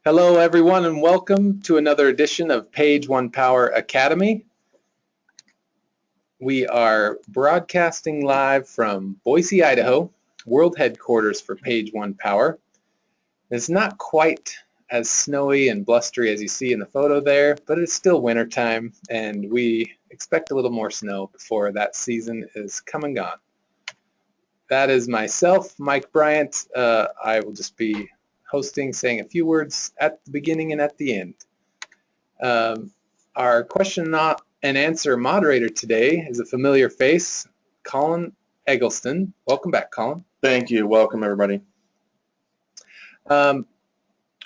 Hello everyone and welcome to another edition of Page One Power Academy. We are broadcasting live from Boise, Idaho, world headquarters for Page One Power. It's not quite as snowy and blustery as you see in the photo there, but it's still wintertime and we expect a little more snow before that season is come and gone. That is myself, Mike Bryant. I will just be hosting, saying a few words at the beginning and at the end. Our question and answer moderator today is a familiar face, Colin Eggleston. Welcome back, Colin. Thank you. Welcome, everybody.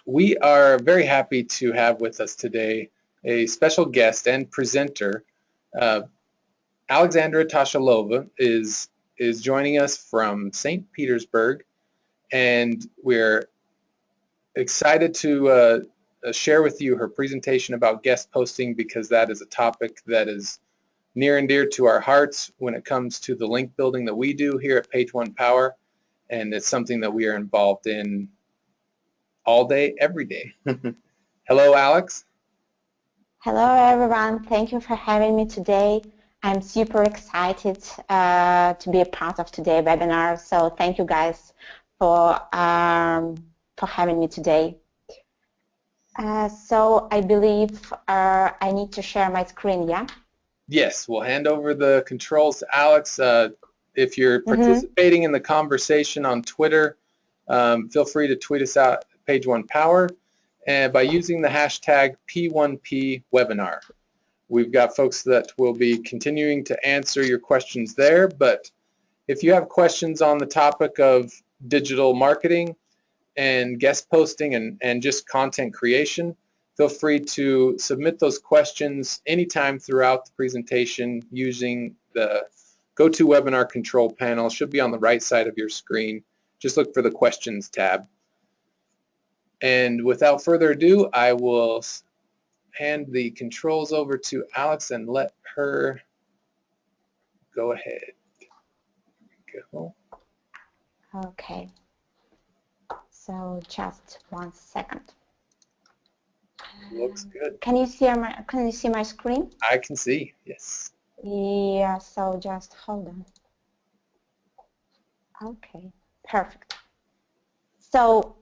We are very happy to have with us today a special guest and presenter. Alexandra Tachalova is joining us from St. Petersburg, and we're excited to share with you her presentation about guest posting, because that is a topic that is near and dear to our hearts when it comes to the link building that we do here at Page One Power, and it's something that we are involved in all day, every day. Hello, Alex. Hello, everyone. Thank you for having me today. I'm super excited to be a part of today's webinar, so thank you guys for having me today. So I believe I need to share my screen, yeah? Yes, we'll hand over the controls to Alex. If you're participating in the conversation on Twitter, feel free to tweet us out at Page One Power, and by using the hashtag P1P webinar. We've got folks that will be continuing to answer your questions there, but if you have questions on the topic of digital marketing and guest posting and just content creation, feel free to submit those questions anytime throughout the presentation using the GoToWebinar control panel. It should be on the right side of your screen. Just look for the questions tab. And without further ado, I will hand the controls over to Alex and let her go ahead. Go. Okay. So just 1 second. Looks good. Can you see my screen? I can see, yes. Yeah, so just hold on. Okay, perfect. So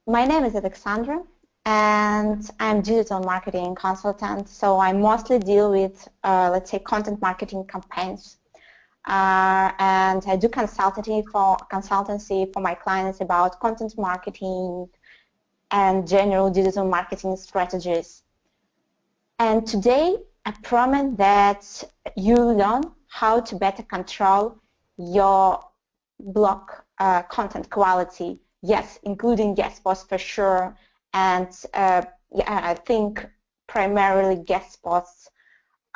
my name is Alexandra and I'm digital marketing consultant. So I mostly deal with, let's say, content marketing campaigns. And I do consultancy for my clients about content marketing and general digital marketing strategies. And today I promise that you learn how to better control your blog content quality. Yes, including guest posts for sure. And yeah, I think primarily guest posts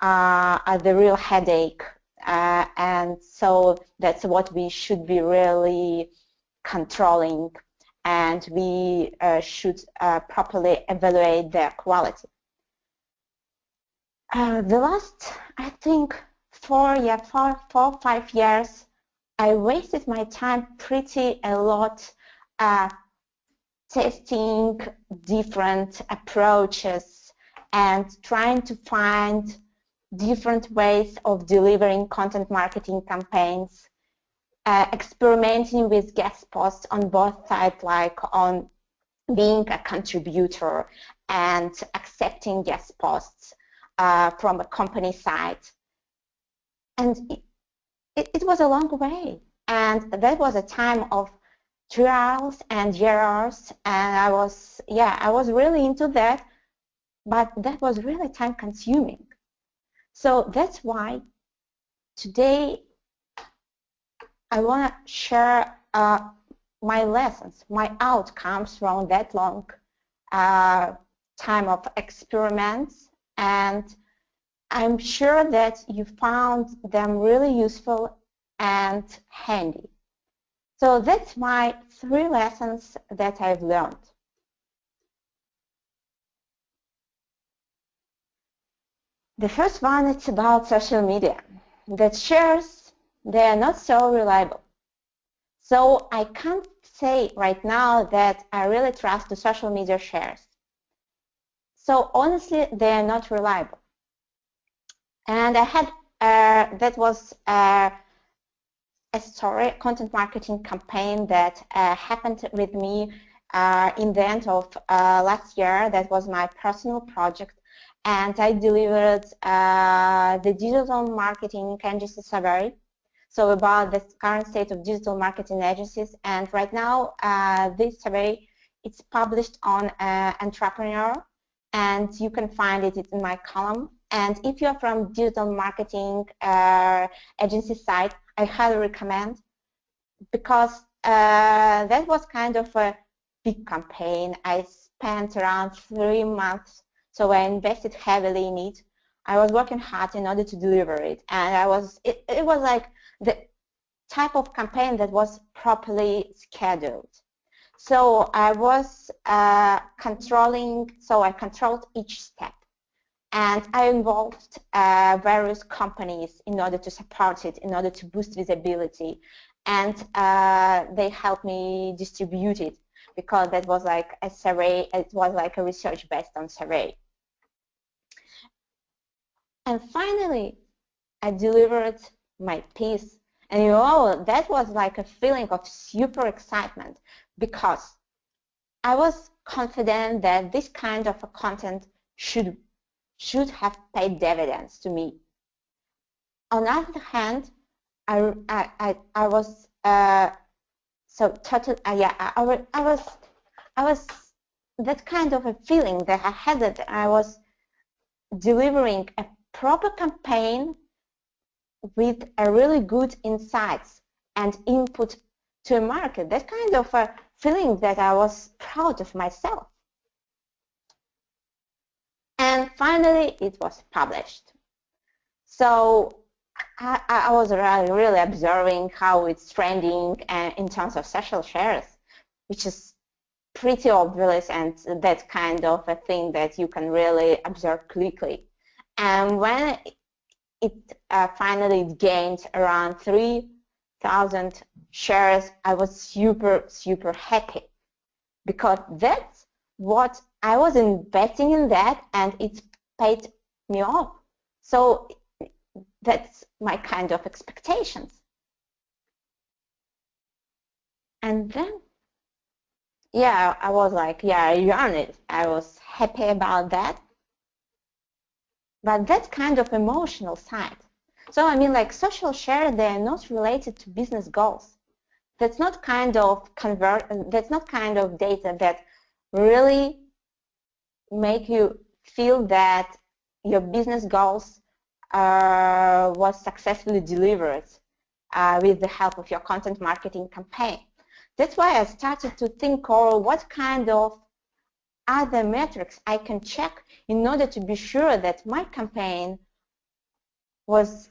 are the real headache. And so that's what we should be really controlling, and we should properly evaluate their quality. The last, I think, 5 years, I wasted my time pretty a lot testing different approaches and trying to find different ways of delivering content marketing campaigns, experimenting with guest posts on both sides, like on being a contributor and accepting guest posts from a company side. And it was a long way. And that was a time of trials and errors, and I was really into that, but that was really time consuming. So that's why today I want to share my lessons, my outcomes from that long time of experiments, and I'm sure that you found them really useful and handy. So that's my 3 lessons that I've learned. The first one is about social media. That shares, they are not so reliable. So I can't say right now that I really trust the social media shares. So honestly, they are not reliable. And I had, that was a story, content marketing campaign that happened with me in the end of last year. That was my personal project. And I delivered the digital marketing agency survey. So about the current state of digital marketing agencies. And right now, this survey, it's published on Entrepreneur, and you can find it in my column. And if you're from digital marketing agency side, I highly recommend, because that was kind of a big campaign. I spent around 3 months, so I invested heavily in it. I was working hard in order to deliver it, and it was like the type of campaign that was properly scheduled. So I was controlling, so I controlled each step, and I involved various companies in order to support it, in order to boost visibility, and they helped me distribute it, because that was like a survey, it was like a research based on survey. And finally, I delivered my piece. And you know, that was like a feeling of super excitement, because I was confident that this kind of a content should have paid dividends to me. On the other hand, I was so total. Yeah, I was that kind of a feeling that I had, that I was delivering a proper campaign with a really good insights and input to a market. That kind of a feeling that I was proud of myself. And finally, it was published. So I was really observing how it's trending in terms of social shares, which is pretty obvious, and that kind of a thing that you can really observe quickly. And when it finally gained around 3,000 shares, I was super happy, because that's what I was investing in that, and it paid me off. So that's my kind of expectations. And then, yeah, I was like, yeah, I earned it. I was happy about that. But that's kind of emotional side. So I mean, like, social share, they're not related to business goals. That's not kind of data that really make you feel that your business goals was successfully delivered with the help of your content marketing campaign. That's why I started to think, what kind of other metrics I can check in order to be sure that my campaign was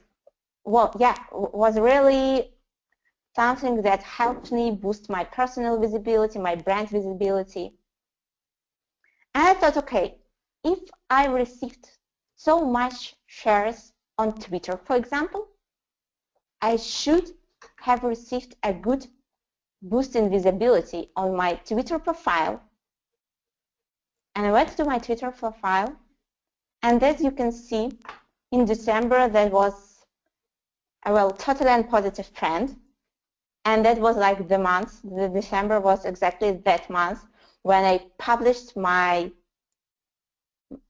really something that helped me boost my personal visibility, my brand visibility. And I thought, okay, if I received so much shares on Twitter, for example, I should have received a good boost in visibility on my Twitter profile. And I went to my Twitter profile, and as you can see, in December, that was a totally and positive trend. And that was like the month, the December was exactly that month when I published my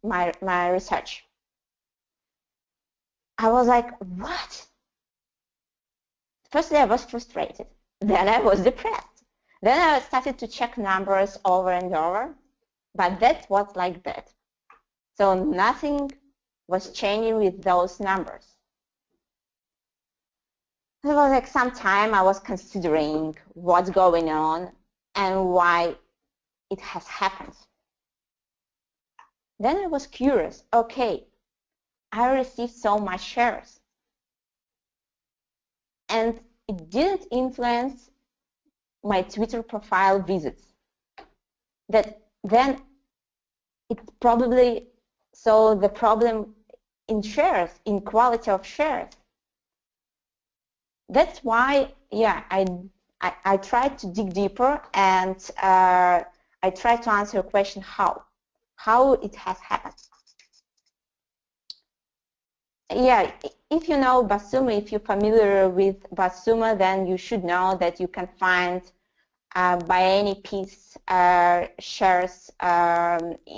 research. I was like, what? Firstly, I was frustrated. Then I was depressed. Then I started to check numbers over and over, but that was like that. So nothing was changing with those numbers. It was like some time I was considering what's going on and why it has happened. Then I was curious, okay, I received so much shares, and it didn't influence my Twitter profile visits. That then it's probably, so the problem in shares, in quality of shares. That's why, yeah, I tried to dig deeper, and I tried to answer a question, how how it has happened. Yeah, if you know Summa, if you're familiar with Summa, then you should know that you can find by any piece shares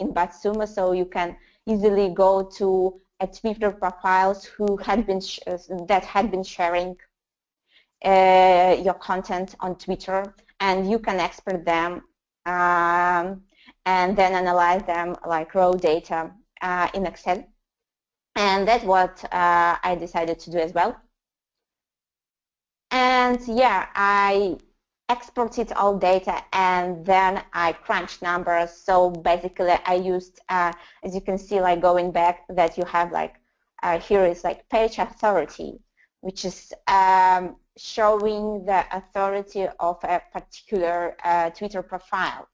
in Summa, so you can easily go to a Twitter profiles who had been that had been sharing your content on Twitter, and you can export them and then analyze them like raw data in Excel. And that's what I decided to do as well. And yeah, I exported all data and then I crunched numbers. So basically I used, as you can see, like going back, that you have like, here is like page authority, which is showing the authority of a particular Twitter profile.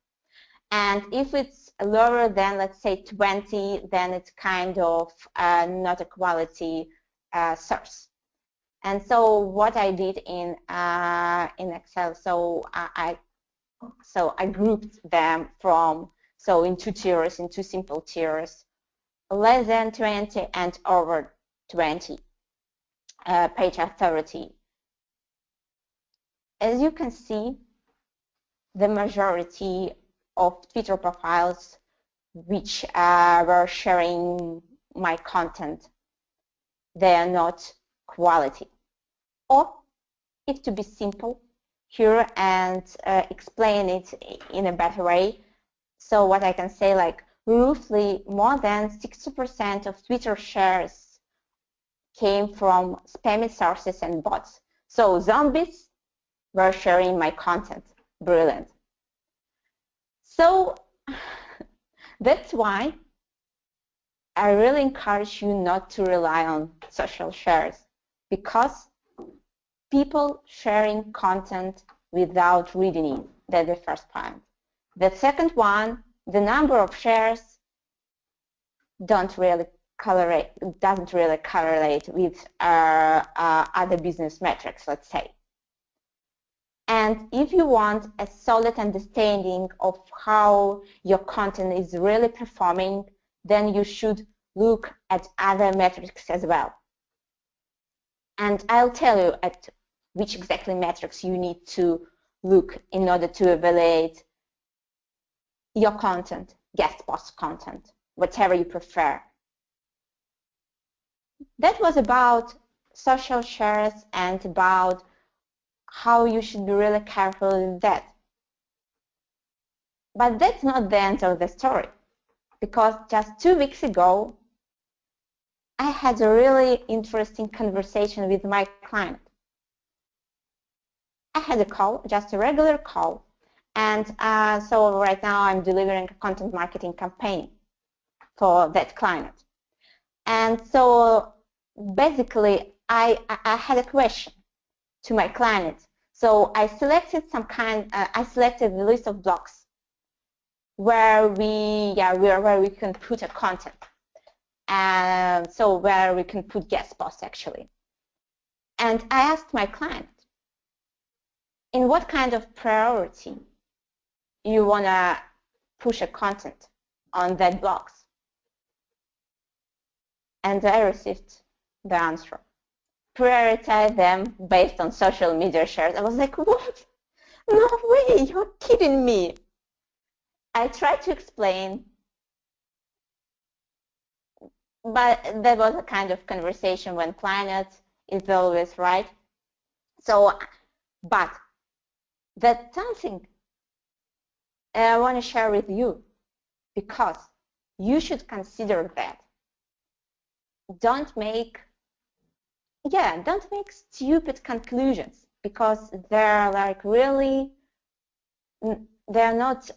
And if it's lower than, let's say, 20, then it's kind of not a quality source. And so what I did in Excel, so I grouped them in two tiers, in two simple tiers, less than 20 and over 20 page authority. As you can see, the majority of Twitter profiles which were sharing my content, they are not quality. Or, if to be simple here and explain it in a better way, so what I can say, like roughly more than 60% of Twitter shares came from spammy sources and bots. So zombies were sharing my content. Brilliant. So that's why I really encourage you not to rely on social shares, because people sharing content without reading it, that's the first point. The second one, the number of shares doesn't really correlate with other business metrics, let's say. And if you want a solid understanding of how your content is really performing, then you should look at other metrics as well. And I'll tell you at which exactly metrics you need to look in order to evaluate your content, guest post content, whatever you prefer. That was about social shares and about how you should be really careful with that. But that's not the end of the story, because just 2 weeks ago, I had a really interesting conversation with my client. I had a call, just a regular call, and so right now I'm delivering a content marketing campaign for that client. And so basically, I had a question to my client. So I selected I selected the list of blogs where we can put a content, and so where we can put guest posts actually. And I asked my client, in what kind of priority you wanna push a content on that blogs? And I received the answer: prioritize them based on social media shares. I was like, what? No way, you're kidding me. I tried to explain, but that was a kind of conversation when client is always right. So, but that's something I want to share with you, because you should consider that. Don't make stupid conclusions, because they're like really, they're not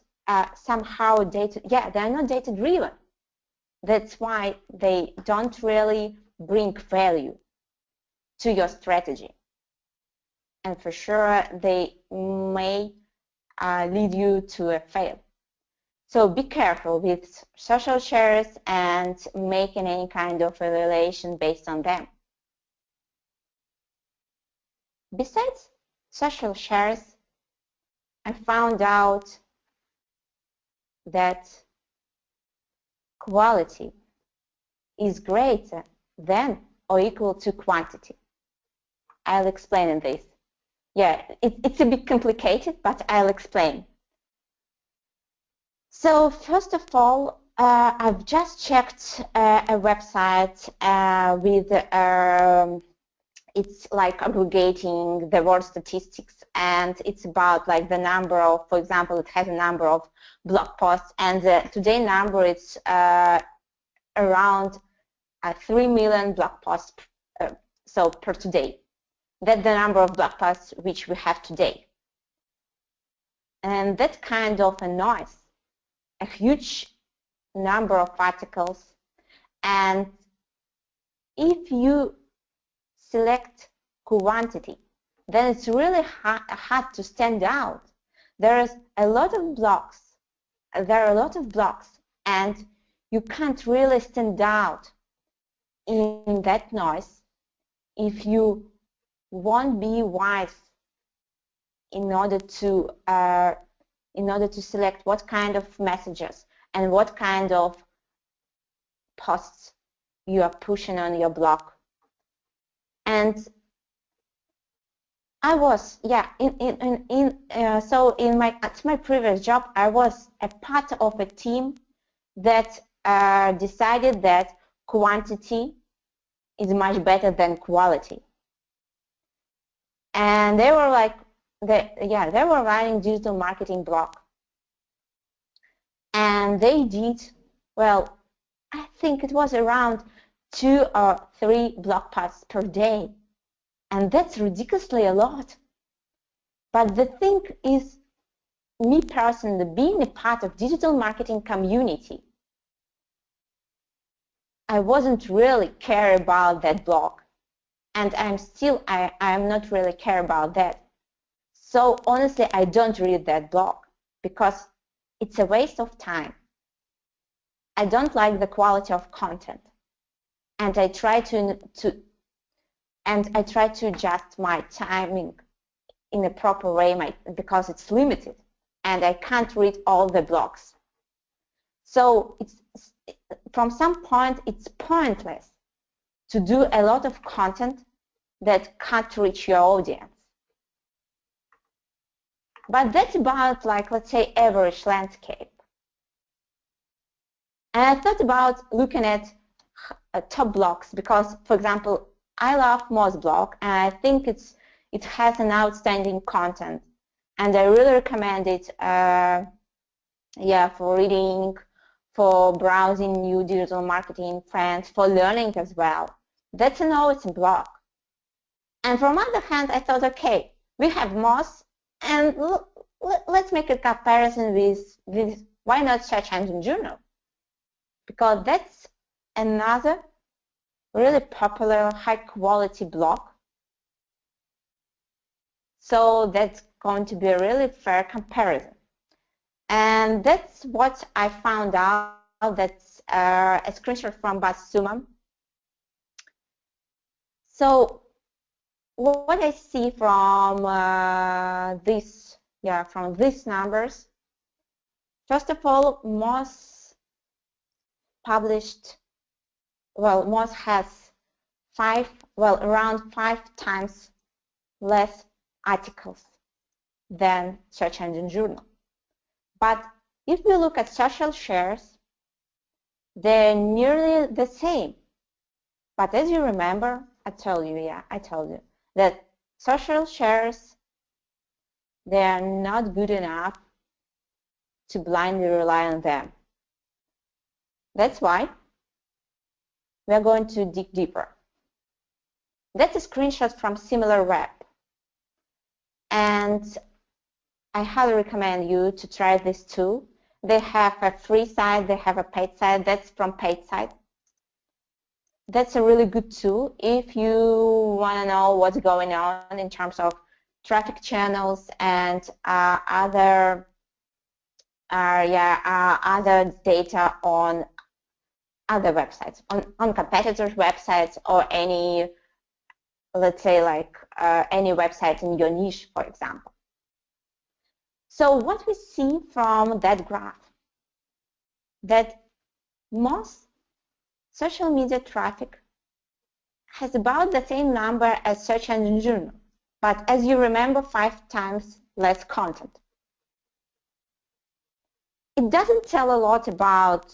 somehow they're not data driven. That's why they don't really bring value to your strategy, and for sure they may lead you to a fail. So be careful with social shares and making any kind of evaluation based on them. Besides social shares, I found out that quality is greater than or equal to quantity. I'll explain in this. Yeah, it's a bit complicated, but I'll explain. So first of all, I've just checked a website with it's like aggregating the world statistics, and it's about like the number of, for example, it has a number of blog posts, and today number it's around 3 million blog posts so per today. That's the number of blog posts which we have today. And that kind of a noise, a huge number of articles, and if you select quantity, then it's really hard to stand out. There are a lot of blogs, and you can't really stand out in that noise if you won't be wise in order to select what kind of messages and what kind of posts you are pushing on your blog. And I was, yeah, so at my previous job, I was a part of a team that decided that quantity is much better than quality. And they were like, they were writing digital marketing blog. And they did, well, I think it was around 2 or 3 blog posts per day. And that's ridiculously a lot. But the thing is, me personally, being a part of digital marketing community, I wasn't really care about that blog. And I'm not really care about that. So honestly, I don't read that blog because it's a waste of time. I don't like the quality of content. And I try to adjust my timing in a proper way because it's limited and I can't read all the blogs. So from some point it's pointless to do a lot of content that can't reach your audience. But that's about, like, let's say, average landscape. And I thought about looking at top blogs because, for example, I love Moz blog, and I think it has an outstanding content, and I really recommend it. For reading, for browsing new digital marketing trends, for learning as well. That's an awesome blog. And from the other hand, I thought, okay, we have Moz, and let's make a comparison with why not Search Engine Journal, because that's another really popular, high-quality blog. So that's going to be a really fair comparison. And that's what I found out. That's a screenshot from Summa. So what I see from from these numbers, first of all, Moz has around 5 times less articles than Search Engine Journal. But if we look at social shares, they're nearly the same. But as you remember, I told you that social shares, they are not good enough to blindly rely on them. That's why we're going to dig deeper. That's a screenshot from SimilarWeb. And I highly recommend you to try this too. They have a free site, they have a paid site. That's from paid site. That's a really good tool if you want to know what's going on in terms of traffic channels and other data on other websites, on competitors' websites, or any, let's say, like any website in your niche, for example. So what we see from that graph, that most social media traffic has about the same number as search engine journal, but as you remember, 5 times less content. It doesn't tell a lot about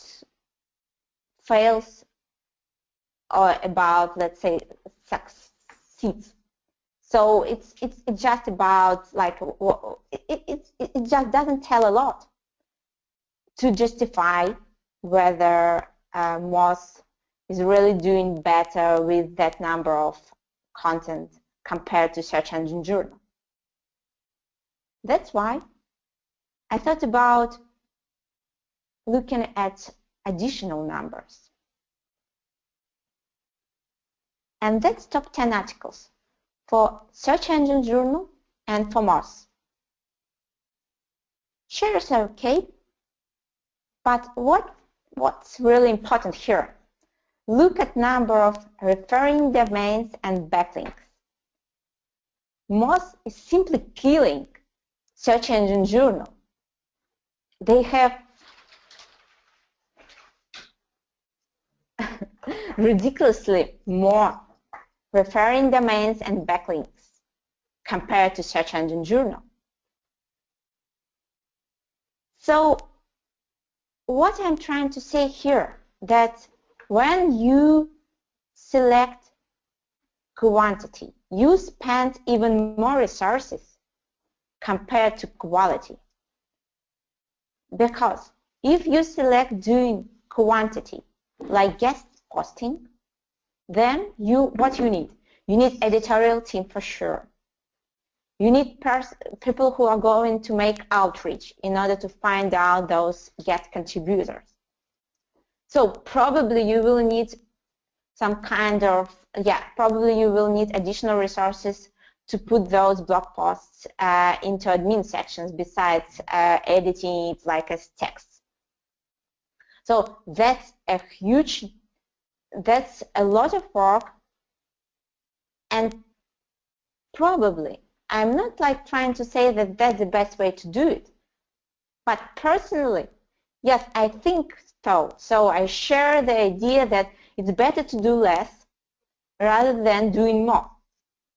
fails or about, let's say, succeeds. So it's just about, like, it just doesn't tell a lot to justify whether Moz is really doing better with that number of content compared to search engine journal. That's why I thought about looking at additional numbers. And that's top 10 articles for search engine journal and for Moz. Shares are okay, but what's really important here? Look at number of referring domains and backlinks. Moz is simply killing search engine journal. They have ridiculously more referring domains and backlinks compared to search engine journal. So what I'm trying to say here, that when you select quantity, you spend even more resources compared to quality. Because if you select doing quantity, like guest posting, then what you need? You need editorial team for sure. You need people who are going to make outreach in order to find out those guest contributors. So probably you will need some kind of, probably you will need additional resources to put those blog posts into admin sections besides editing it like as text. So that's a lot of work, and probably I'm not like trying to say that that's the best way to do it, but personally, yes, I think so. So I share the idea that it's better to do less rather than doing more.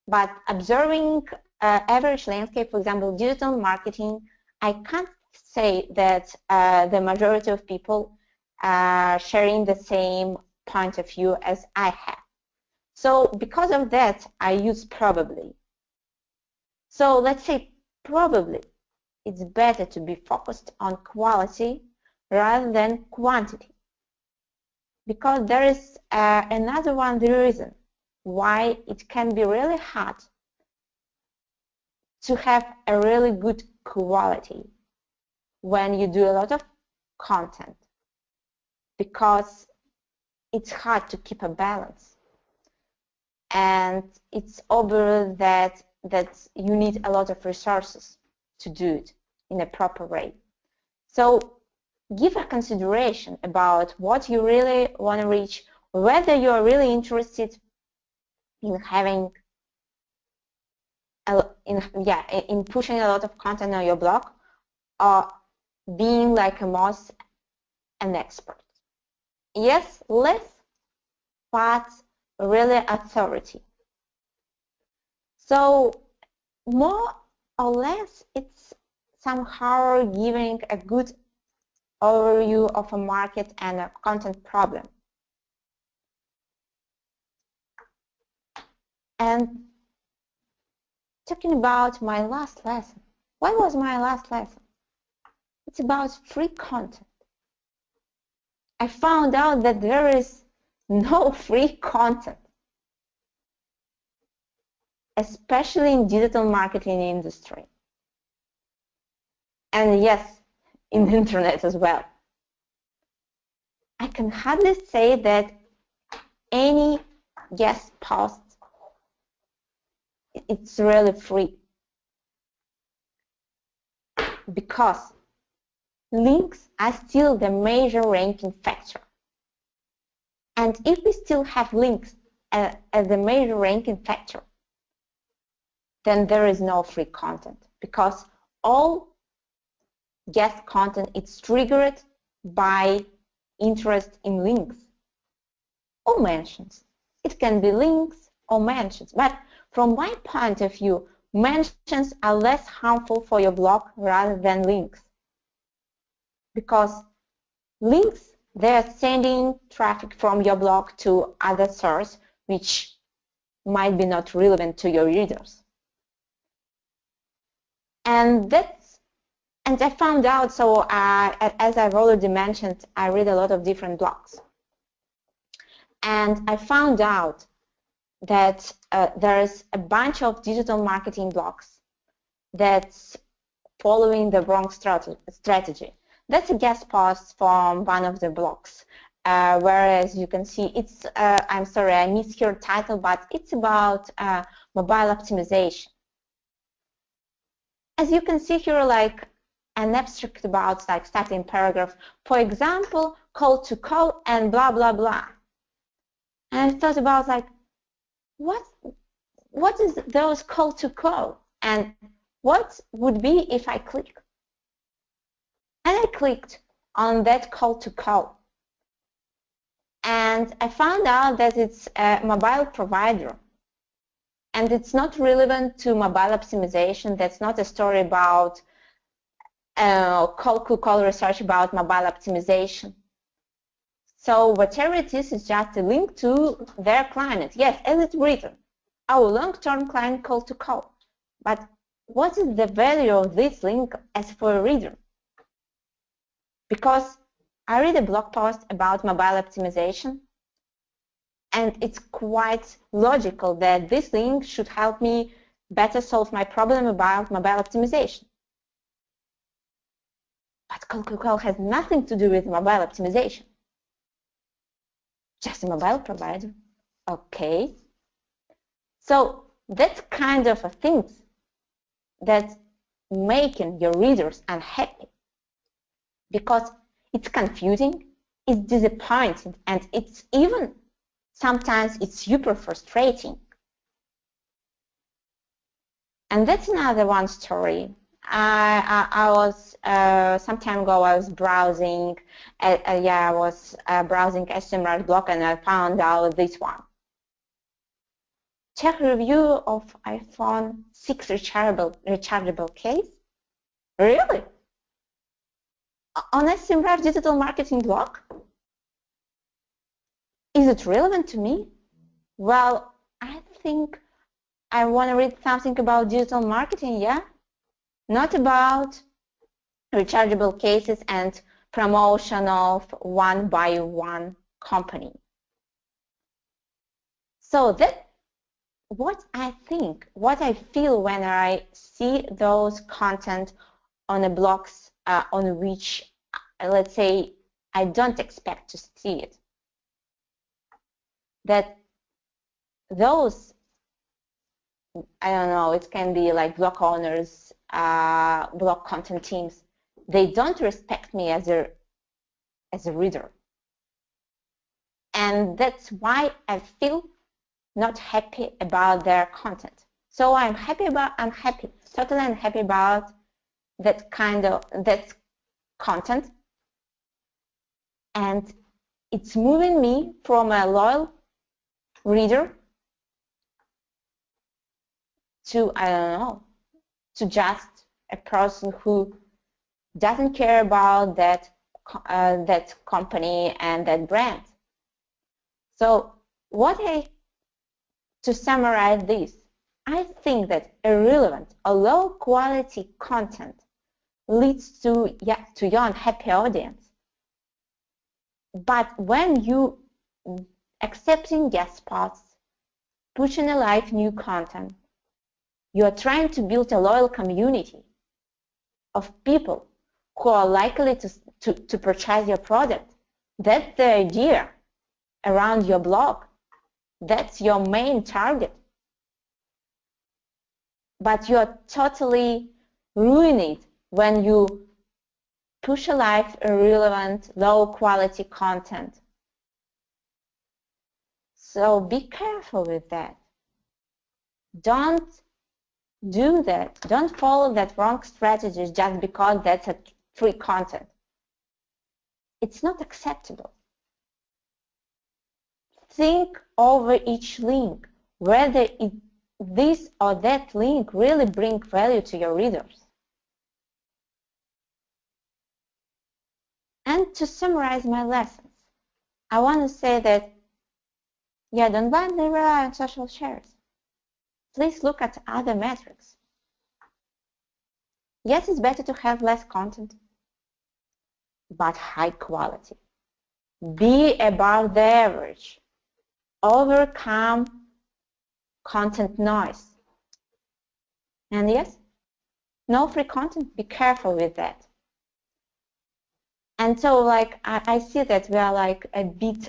But observing average landscape, for example, digital marketing, I can't say that the majority of people are sharing the same point of view as I have. So because of that, I use probably. So let's say probably it's better to be focused on quality rather than quantity. Because there is another reason why it can be really hard to have a really good quality when you do a lot of content, because it's hard to keep a balance, and it's obvious that you need a lot of resources to do it in a proper way. So give a consideration about what you really want to reach, whether you are really interested in having in pushing a lot of content on your blog, or being like a Moz, an expert. Yes, less, but really authority. So more or less, it's somehow giving a good overview of a market and a content problem. And talking about my last lesson. What was my last lesson? It's about free content. I found out that there is no free content, especially in digital marketing industry. And yes, in the internet as well. I can hardly say that any guest post it's really free, because links are still the major ranking factor. And if we still have links as the major ranking factor, then there is no free content, because all guest content is triggered by interest in links or mentions. It can be links or mentions, but from my point of view, mentions are less harmful for your blog rather than links. Because links, they're sending traffic from your blog to other sources which might be not relevant to your readers. And I found out, so as I've already mentioned, I read a lot of different blogs. And I found out that there's a bunch of digital marketing blogs that's following the wrong strategy. That's a guest post from one of the blogs, whereas you can see it's, I'm sorry, I missed your title, but it's about mobile optimization. As you can see here, like an abstract about like starting paragraph, for example, call to call and blah, blah, blah. And I thought about like, what is those call to call? And what would be if I click? And I clicked on that call to call. And I found out that it's a mobile provider. And it's not relevant to mobile optimization. That's not a story about call to call research about mobile optimization. So whatever it is just a link to their client. Yes, as it's written, our long-term client call to call. But what is the value of this link as for a reader? Because I read a blog post about mobile optimization, and it's quite logical that this link should help me better solve my problem about mobile optimization. But call to call has nothing to do with mobile optimization. Just a mobile provider. Okay. So that's kind of a things that making your readers unhappy, because it's confusing, it's disappointing, and it's even sometimes it's super frustrating. And that's another one story. I was some time ago. I was browsing. I was browsing SMR blog, and I found out this one. Check review of iPhone 6 rechargeable case. Really? On SMR digital marketing blog? Is it relevant to me? Well, I think I want to read something about digital marketing, yeah? Not about rechargeable cases and promotion of one-by-one company. So that what I think, what I feel when I see those content on the blogs on which, let's say, I don't expect to see it. That those, I don't know, it can be like blog owners, blog content teams, they don't respect me as a reader. And that's why I feel not happy about their content. So I'm totally unhappy about that content. And it's moving me from a loyal reader to, I don't know, to just a person who doesn't care about that company and that brand. So to summarize this, I think that irrelevant or low quality content leads to your unhappy audience. But when you accepting guest spots, pushing alive new content, you are trying to build a loyal community of people who are likely to purchase your product. That's the idea around your blog. That's your main target. But you're totally ruining it when you push alive irrelevant, low-quality content. So be careful with that. Don't do that. Don't follow that wrong strategy just because that's a free content. it's not acceptable. Think over each link, whether this or that link really bring value to your readers. And to summarize my lessons, I want to say that, yeah, don't blindly rely on social shares. Please look at other metrics. Yes, it's better to have less content, but high quality. Be above the average. Overcome content noise. And yes, no free content, be careful with that. And so like I see that we are like a bit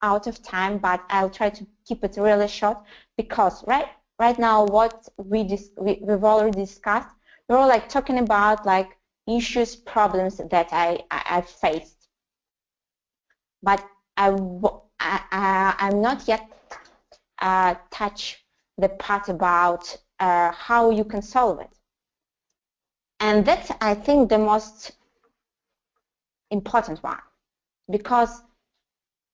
out of time, but I'll try to keep it really short because right now what we've already discussed, we're all like talking about like issues, problems that I faced. But I'm not yet touch the part about how you can solve it. And that's, I think, the most important one, because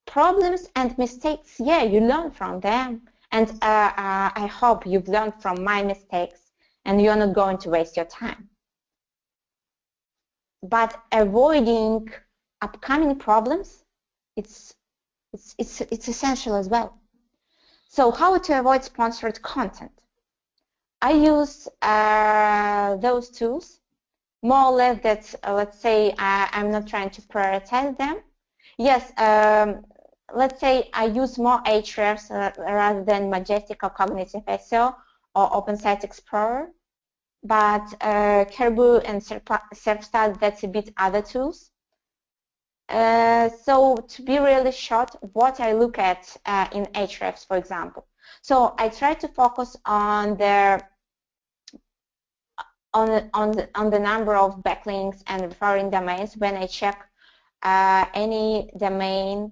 problems and mistakes, yeah, you learn from them, and I hope you've learned from my mistakes and you're not going to waste your time. But avoiding upcoming problems, it's essential as well. So how to avoid sponsored content? I use those tools more or less that, let's say, I'm not trying to prioritize them. Yes, let's say I use more Ahrefs rather than Majestic or Cognitive SEO or Open Site Explorer. But Caribou and SERPstat, that's a bit other tools. So to be really short, what I look at in Ahrefs, for example. So I try to focus on the number of backlinks and referring domains when I check any domain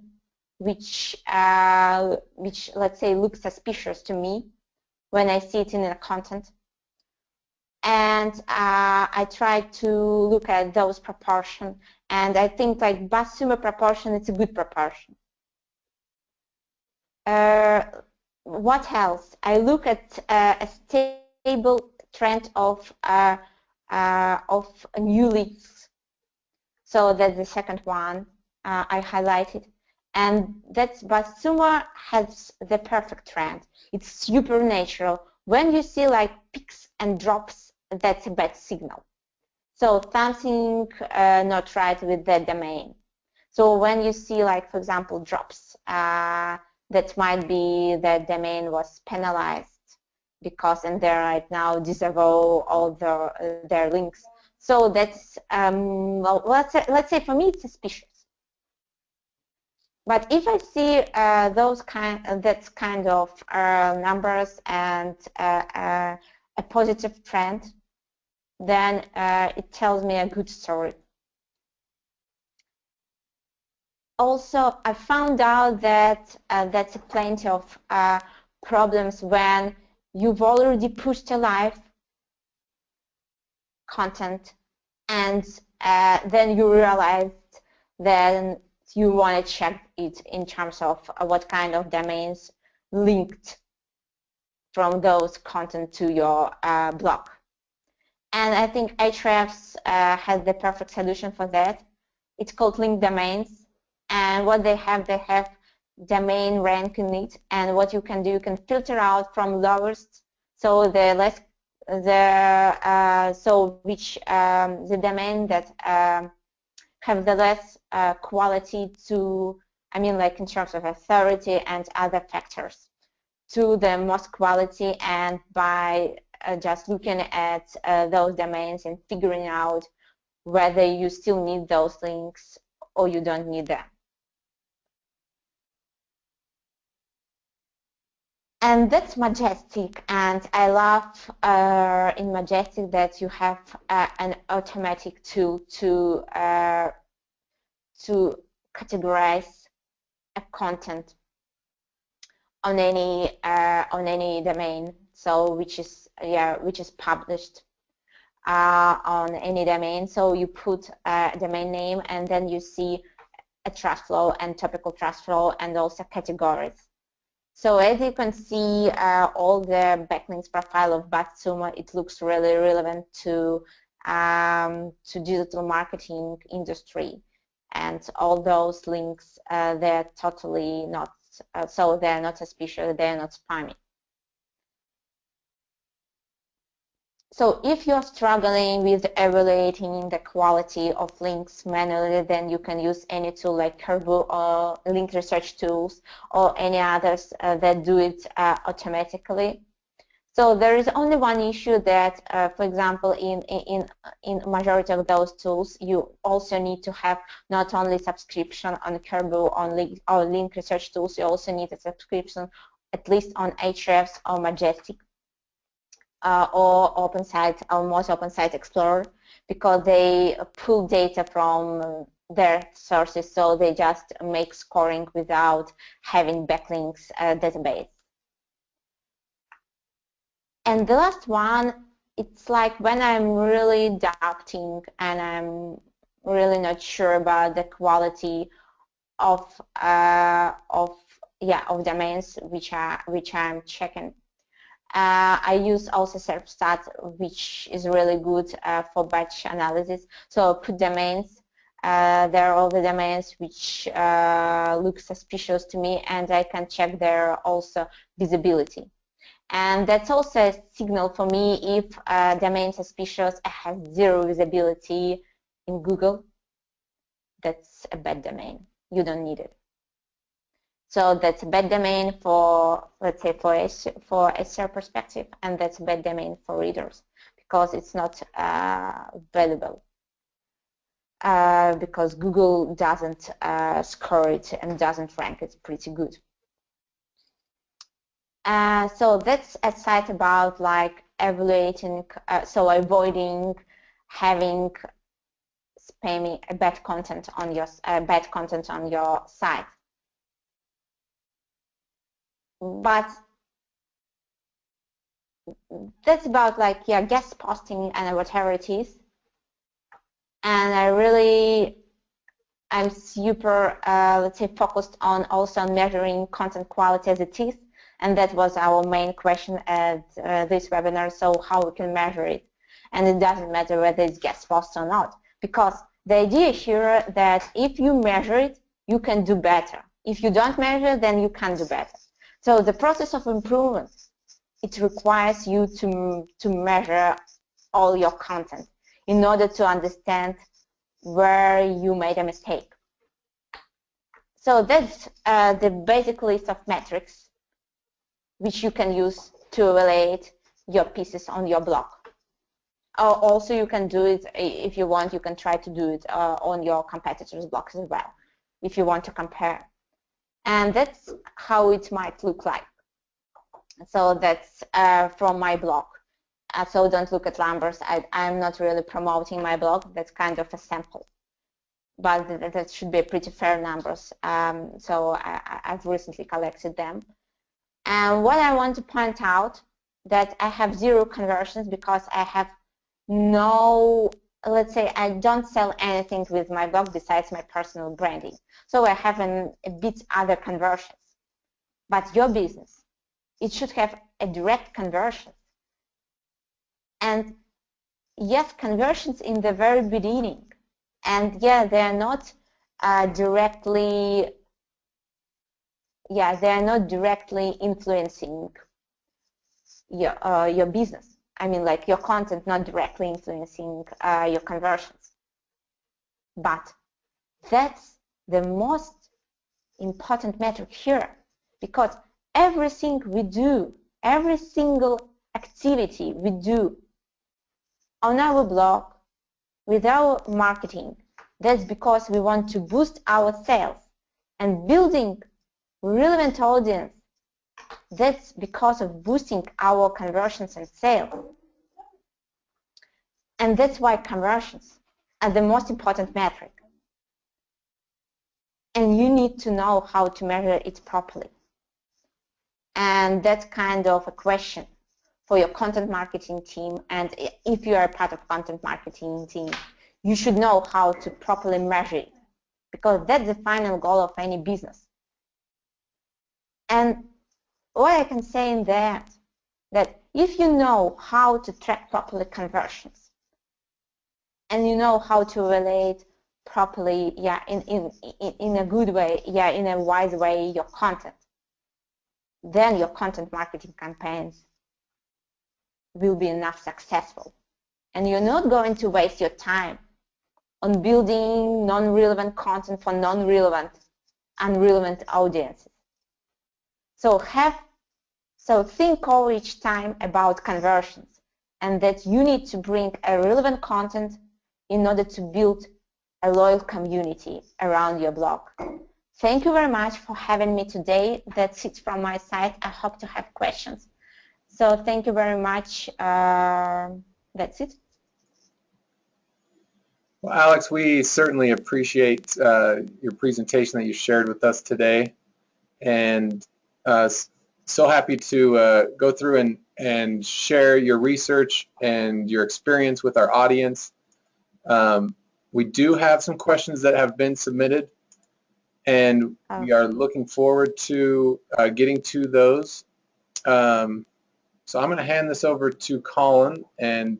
which let's say looks suspicious to me when I see it in the content. And I try to look at those proportions, and I think like Summa proportion, it's a good proportion. What else? I look at a stable trend of new leads. So that's the second one I highlighted, and that's Summa has the perfect trend. It's supernatural. When you see like peaks and drops, that's a bad signal. So something not right with that domain. So when you see like, for example, drops, that might be that domain was penalized because and they're right now disavow all their links. So that's well, let's say for me it's suspicious. But if I see that's kind of numbers and a positive trend, then it tells me a good story. Also, I found out that that's plenty of problems when you've already pushed a live content and then you realized that you want to check it in terms of what kind of domains linked from those content to your blog. And I think Ahrefs has the perfect solution for that. It's called linked domains, and what they have domain rank in it, and what you can do, you can filter out from lowest, so the less the domain that have the less quality to, I mean, like in terms of authority and other factors, to the most quality, and by just looking at those domains and figuring out whether you still need those links or you don't need them. And that's Majestic, and I love in Majestic that you have an automatic tool to categorize a content on any domain, so which is published on any domain. So you put a domain name, and then you see a trust flow and topical trust flow, and also categories. So as you can see, all the backlinks profile of Summa, it looks really relevant to digital marketing industry, and all those links they're totally not so they're not suspicious, they're not spammy. So if you're struggling with evaluating the quality of links manually, then you can use any tool like Kerbu or link research tools or any others that do it automatically. So there is only one issue that, for example, in majority of those tools, you also need to have not only subscription on Kerbu or link research tools, you also need a subscription at least on Ahrefs or Majestic. Or OpenSite or most OpenSite Explorer, because they pull data from their sources, so they just make scoring without having backlinks database. And the last one, it's like when I'm really doubting and I'm really not sure about the quality of domains which I'm checking. I use also SERPstat, which is really good for batch analysis. So put domains, there are all the domains which look suspicious to me, and I can check their also visibility. And that's also a signal for me if a domain suspicious has zero visibility in Google. That's a bad domain. You don't need it. So that's a bad domain for, let's say, for SEO perspective, and that's a bad domain for readers because it's not valuable. Because Google doesn't score it and doesn't rank it pretty good. So that's a site about like evaluating, so avoiding having spammy bad content on your site. But that's about like guest posting and whatever it is. And I'm super let's say focused on also measuring content quality as it is, and that was our main question at this webinar. So how we can measure it, and it doesn't matter whether it's guest post or not, because the idea here that if you measure it, you can do better. If you don't measure, then you can't do better. So the process of improvement, it requires you to measure all your content in order to understand where you made a mistake. So that's the basic list of metrics which you can use to evaluate your pieces on your blog. Also, you can do it if you want. You can try to do it on your competitors' blogs as well, if you want to compare. And that's how it might look like. So that's from my blog. So don't look at numbers. I'm not really promoting my blog. That's kind of a sample. But that should be pretty fair numbers. So I've recently collected them. And what I want to point out, that I have 0 conversions because I have no, let's say I don't sell anything with my blog besides my personal branding. So I have a bit other conversions. But your business, it should have a direct conversion. And yes, conversions in the very beginning. And yeah, they are not directly influencing your business. I mean, like your content not directly influencing your conversions. But that's the most important metric here, because everything we do, every single activity we do on our blog with our marketing, that's because we want to boost our sales, and building relevant audience, that's because of boosting our conversions and sales. And that's why conversions are the most important metric. And you need to know how to measure it properly. And that's kind of a question for your content marketing team. And if you are part of content marketing team, you should know how to properly measure it. because that's the final goal of any business. And what I can say in that if you know how to track properly conversions, and you know how to relate properly, in a good way, in a wise way, your content, then your content marketing campaigns will be enough successful. And you're not going to waste your time on building non-relevant content for non-relevant, unrelevant audiences. So think over each time about conversions, and that you need to bring a relevant content in order to build a loyal community around your blog. Thank you very much for having me today. That's it from my side. I hope to have questions. So thank you very much. That's it. Well, Alex, we certainly appreciate your presentation that you shared with us today, and so happy to go through and share your research and your experience with our audience. We do have some questions that have been submitted, and we are looking forward to getting to those. So I'm going to hand this over to Colin, and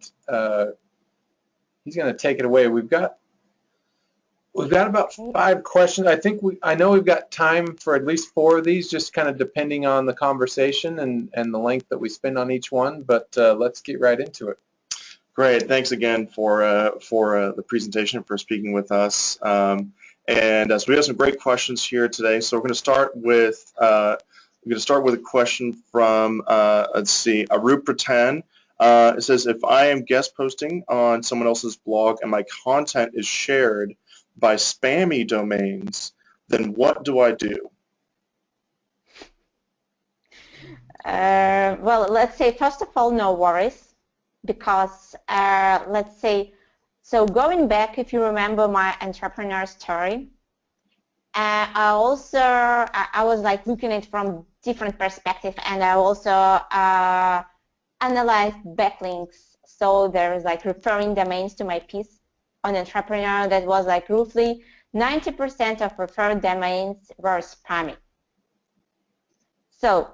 he's going to take it away. We've got about 5 questions. I know we've got time for at least 4 of these, just kind of depending on the conversation and the length that we spend on each one. But let's get right into it. Great. Thanks again for the presentation, for speaking with us. So we have some great questions here today. So we're going to start with a question from let's see, Arup Pratan. It says, if I am guest posting on someone else's blog and my content is shared by spammy domains, then what do I do? Well, let's say, first of all, no worries, because let's say, so going back, if you remember my entrepreneur story, I was like looking at it from different perspective, and I also analyzed backlinks. So there's like referring domains to my piece on Entrepreneur that was like roughly 90% of referred domains were spammy. So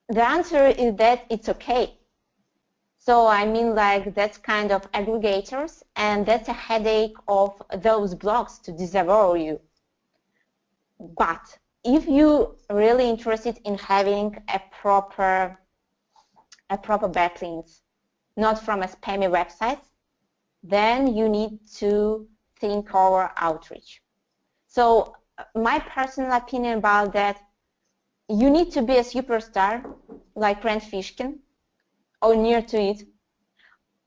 the answer is that it's okay. So I mean, like, that's kind of aggregators, and that's a headache of those blogs to disavow you. But if you're really interested in having a proper backlinks, not from a spammy website, then you need to think over outreach. So my personal opinion about that, you need to be a superstar like Brent Fishkin or near to it,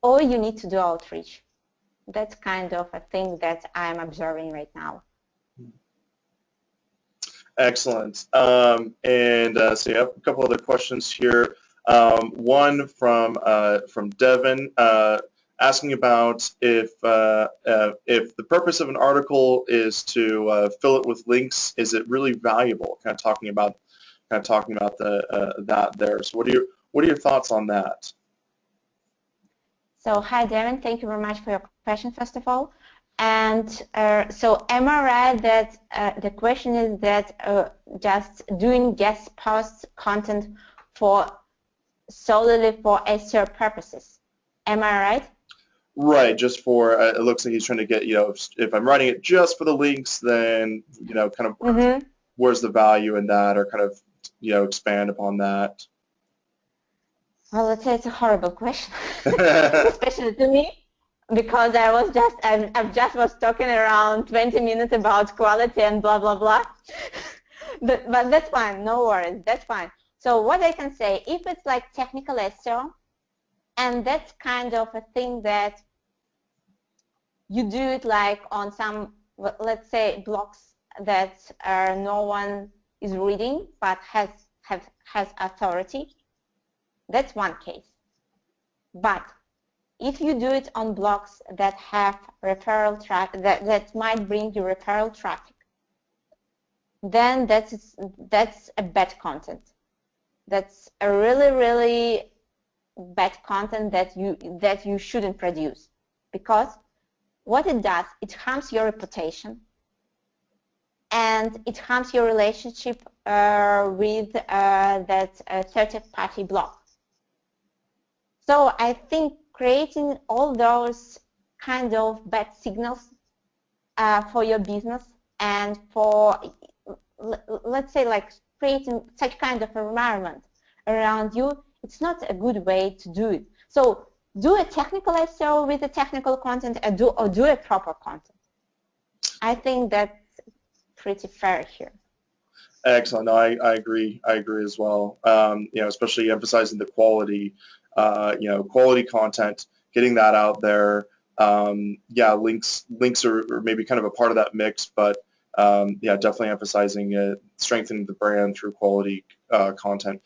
or you need to do outreach. That's kind of a thing that I'm observing right now. Excellent. So you have a couple other questions here. One from Devin asking about if the purpose of an article is to fill it with links, is it really valuable? Kind of talking about that there. So what are your thoughts on that? So hi Devin, thank you very much for your question first of all. And so am I right that the question is that just doing guest post content solely for SEO purposes? Am I right? Right, just for it looks like he's trying to get, if I'm writing it just for the links, then kind of where's the value in that, or kind of expand upon that. Well, let's say it's a horrible question, especially to me, because I just was talking around 20 minutes about quality and blah blah blah. but that's fine, no worries, that's fine. So what I can say, if it's like technical SEO, and that's kind of a thing that you do it like on some, let's say, blogs that no one is reading but has authority, that's one case. But if you do it on blogs that have referral traffic, that might bring you referral traffic, then that's a bad content. That's a really, really bad content that you shouldn't produce, because what it does, it harms your reputation, and it harms your relationship with that third-party blog. So I think creating all those kind of bad signals for your business and for, let's say, like creating such kind of environment around you, it's not a good way to do it. So do a technical SEO with the technical content, or do a proper content. I think that's pretty fair here. Excellent. No, I agree. I agree as well. You know, especially emphasizing the quality, you know, quality content, getting that out there. Yeah, links are maybe kind of a part of that mix, but yeah, definitely emphasizing strengthening the brand through quality content.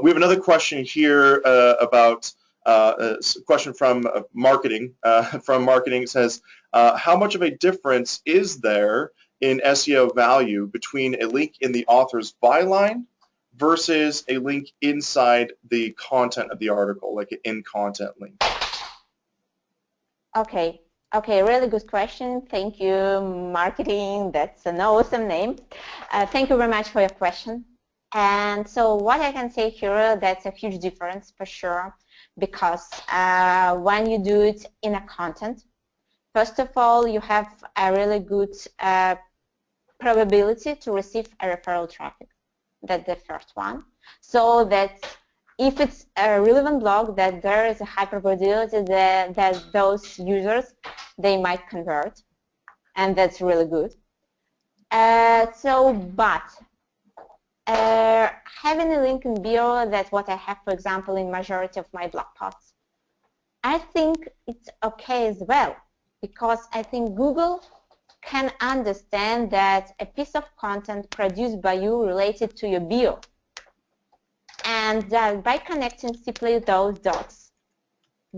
We have another question here about a question from marketing. From marketing, it says, how much of a difference is there in SEO value between a link in the author's byline versus a link inside the content of the article, like an in-content link? Okay, really good question. Thank you, marketing. That's an awesome name. Thank you very much for your question. And so what I can say here, that's a huge difference for sure, because when you do it in a content, first of all, you have a really good probability to receive a referral traffic. That's the first one. So that if it's a relevant blog, that there is a high probability that those users, they might convert, and that's really good. But having a link in bio, that's what I have, for example, in majority of my blog posts, I think it's okay as well, because I think Google can understand that a piece of content produced by you related to your bio, and by connecting simply those dots,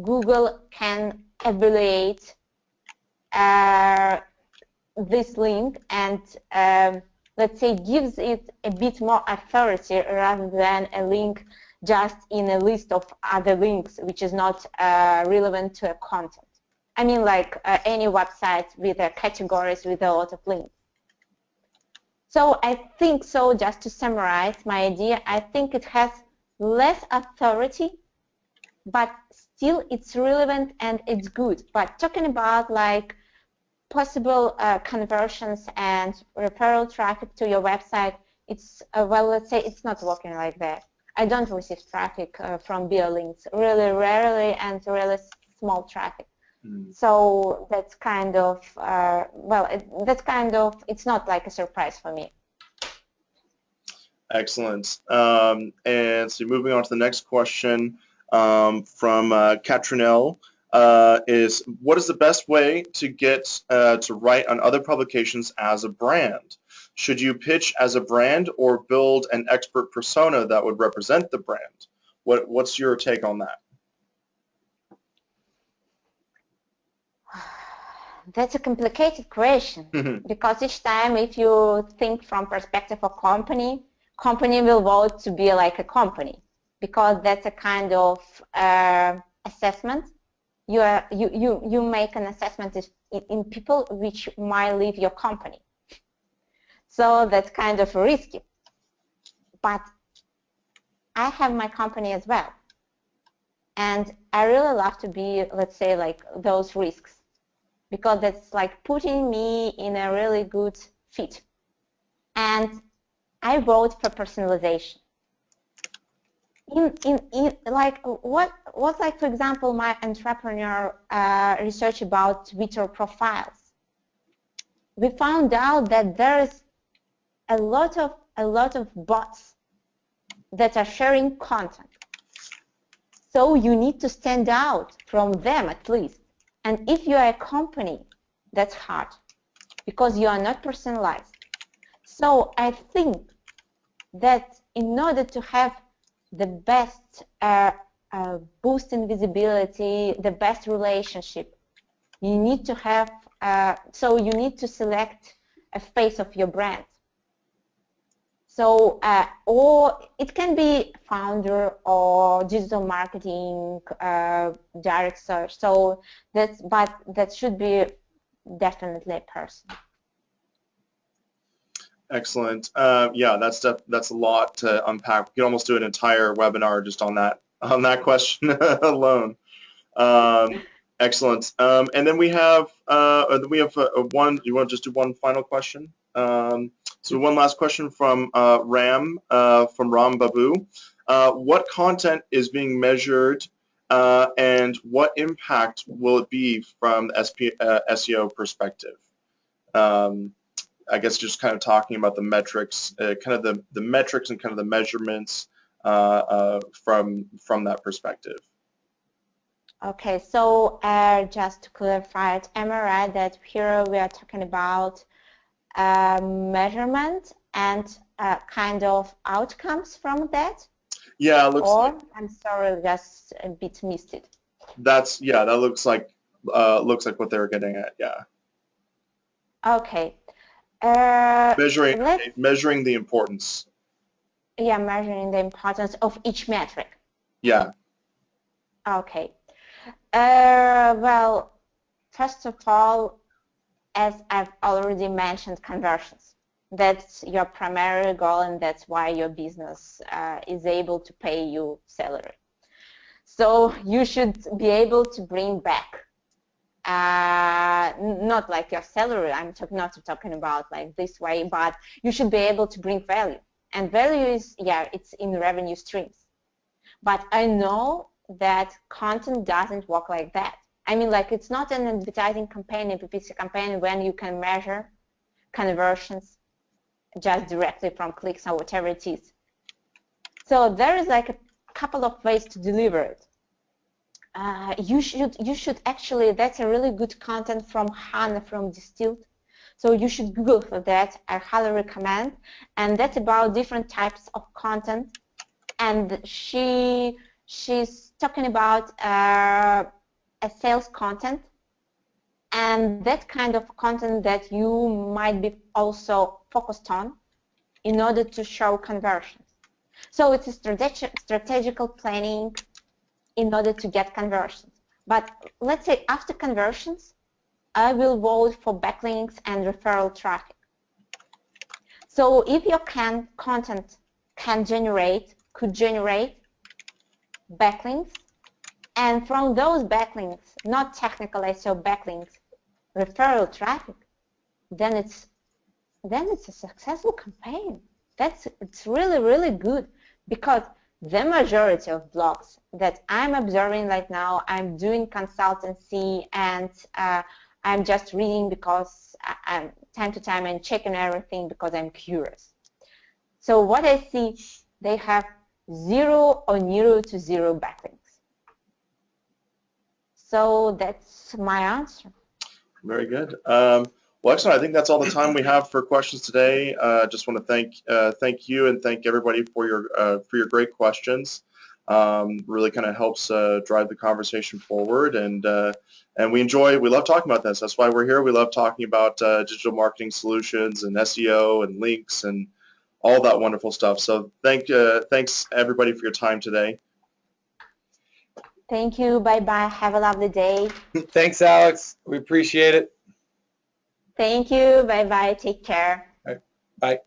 Google can evaluate this link and let's say gives it a bit more authority rather than a link just in a list of other links which is not relevant to a content. I mean, like any website with categories with a lot of links. So I think, so just to summarize my idea, I think it has less authority, but still it's relevant and it's good. But talking about like possible conversions and referral traffic to your website, it's, well, let's say it's not working like that. I don't receive traffic from bio links, really rarely, and really small traffic. So that's kind of, it's not like a surprise for me. Excellent. And so moving on to the next question from Catronell is, what is the best way to get to write on other publications as a brand? Should you pitch as a brand or build an expert persona that would represent the brand? What's your take on that? That's a complicated question because each time, if you think from perspective of company will vote to be like a company, because that's a kind of assessment. You make an assessment in people which might leave your company. So that's kind of risky. But I have my company as well, and I really love to be, let's say, like those risks, because that's like putting me in a really good fit. And I vote for personalization. Like what like, for example, my entrepreneur research about Twitter profiles. We found out that there is a lot of bots that are sharing content. So you need to stand out from them at least. And if you are a company, that's hard because you are not personalized. So I think that in order to have the best boost in visibility, the best relationship, you need to have, so you need to select a face of your brand. So, or it can be founder or digital marketing, direct search. So but that should be definitely a person. Excellent. Yeah, that's a lot to unpack. We could almost do an entire webinar just on that question alone. Excellent. And then we have one. You want to just do one final question? So one last question from Ram Babu. What content is being measured, and what impact will it be from the SEO perspective? I guess just kind of talking about the metrics, kind of the metrics and kind of the measurements from that perspective. Okay, so just to clarify it, am I right that here we are talking about measurement and kind of outcomes from that? Yeah, it looks. Or I'm sorry, just a bit missed it. That looks like what they were getting at. Yeah. Okay. Measuring the importance. Yeah, measuring the importance of each metric. Yeah. Okay. Well, first of all, as I've already mentioned, conversions. That's your primary goal, and that's why your business is able to pay you salary. So you should be able to bring back, not like your salary, I'm not talking about like this way, but you should be able to bring value. And value is, yeah, it's in revenue streams. But I know that content doesn't work like that. I mean, like, it's not an advertising campaign, a PPC campaign, when you can measure conversions just directly from clicks or whatever it is. So there is like a couple of ways to deliver it. You should actually, that's a really good content from Hannah from Distilled. So you should Google for that. I highly recommend. And that's about different types of content. And she's talking about a sales content, and that kind of content that you might be also focused on in order to show conversions. So it's a strategical planning in order to get conversions. But let's say after conversions, I will vote for backlinks and referral traffic. So if your content could generate backlinks, and from those backlinks, not technical SEO backlinks, referral traffic, then it's a successful campaign. It's really, really good, because the majority of blogs that I'm observing right now, I'm doing consultancy, and I'm just reading because I'm time to time and checking everything because I'm curious. So what I see, they have 0 or near to 0 backlinks. So that's my answer. Very good. Well, excellent. I think that's all the time we have for questions today. Just want to thank you and thank everybody for your great questions. Really kind of helps drive the conversation forward, and we love talking about this. That's why we're here. We love talking about digital marketing solutions and SEO and links and all that wonderful stuff. So thanks everybody for your time today. Thank you. Bye-bye. Have a lovely day. Thanks, Alex. We appreciate it. Thank you. Bye-bye. Take care. All right. Bye.